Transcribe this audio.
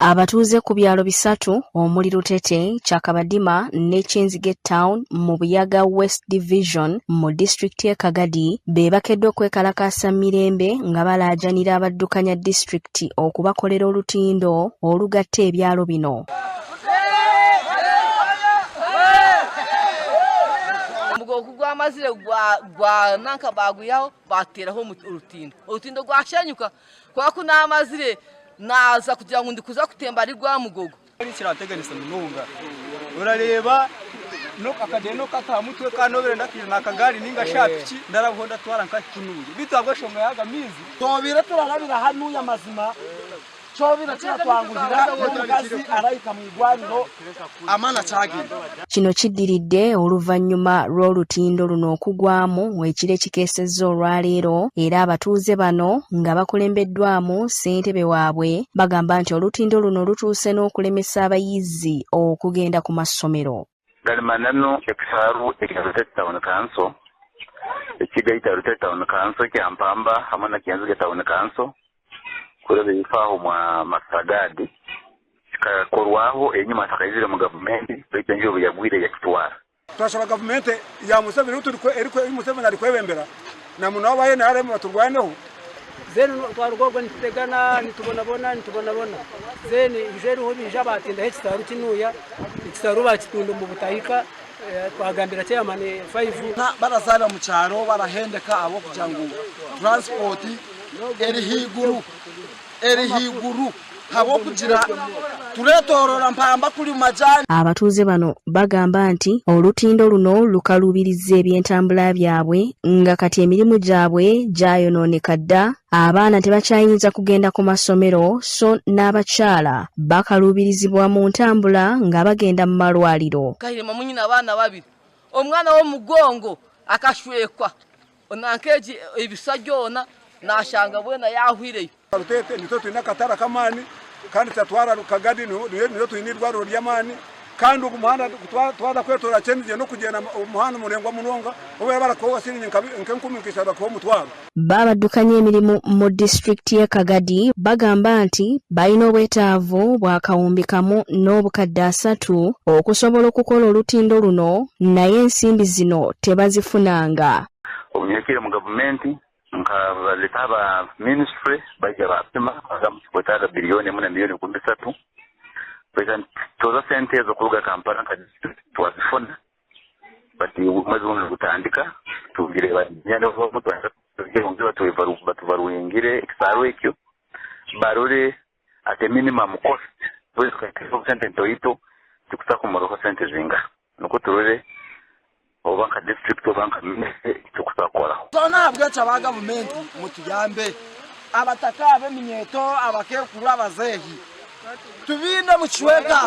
Abatuuze ku byalo bisatu omuli Lutete, Kyakabadima ne Kyenzige Town mu Buyaga West Division mu disitulikiti y'e Kagadi be bakedde okwekalakaasa mirembe nga balaajanira abaddukanya disitulikiti okubakolera olutindo olugatta ebyalo bino. Mugogo gw'amazire gwa nanka baguyaho bateraho olutindo gwashanyuka kwa kuna amazire naza kugira ngo ndikuza kutemba ari gwa mugogo kirateganisa mununga urareba no kakadeno katamutwe kanobere ndakira nakagari ninga shapiki ndarabonda twara nkakinuye bitagwe shonga yaga mizi tobira turarabira hanuya mazima chobira cyatwangurira n'umugazi arayika mu igwariro amana cyagenda. Kino kiddiridde oluvannyuma lw'olutindo luno okugwamu ekire kikeesezza olwaleero era abatuuze bano nga bakulembeddwamu ssentebe waabwe bagamba nti olutindo luno lutuuse n'okulemesa abayizi okugenda ku masomero. Galimanano ekisaaru ekya Lutete Town Council ekigaita Lutete Town Council kyampamba hamwe na Kyenzige Town Council kurebe yifaaho mwa masagadi kikakorwaho enyuma takayizire mu gavumenti bekenjo yagwire yakitwara twashaba gavumenti ya Museveni uturiko eriko Museveni ari kwebembera na muno abaye na aremo baturwaneho zeni twarugogwe nitubona zeni jeru ho bija batinda hekitaru kinuya ikitaru bakitunda mu butahika twagambira cyamane 5 barazana mu cyaro barahendeka abo kujangu transport eri higuru habo kugira turetorora mpamba kuli majani. Abatuuze bano bagamba nti olutindo luno lukalubiriza ebyentambula byabwe nga kati emirimu gyabwe gyayonooneka dda, abaana tebakyayinza kugenda ku masomero so n'abakyala bakalubirizibwa mu ntambula nga bagenda mu malwaliro. Kahirima munyina abaana babiri omwana w'omugongo akashwekwa onankeji ebisajona nashanga bwena yahwireyo. Lutete nito twina katara kamani kandi tatwara Kagadi niyo twinirwa ryamani kandi umuhanda twada kwetora Kyenzige no kugenda umuhanda murengwa munonga obe barakowa sini nkenkumikisha bako mutwaro. Babaddukanya emirimu mu disitulikiti y'e Kagadi bagamba nti balina obwetaavu bwa kawumbi kamu n'obukadde 3 okusobola okukola olutindo luno naye ensimbi zino tebazifunanga. Obunyekire mu gavumenti letaba ministry bajja bapima agamukwetaaga bilioni 1.13 pesa toza sente ezo kuluga Kampala nka twazifuna bati mwezi guno gutandika tugire banyana omuntu batubaruyingire ekisaro ekyo barore ate minimum cost bwezi kwa sente ntoito tukusaka kumoroka sente zinga nuko turore obanka district obanka tukusakola zona bwacha ba government mutuyambe abataka abeminyeto abakekuru abazehi tubinde mu kiwega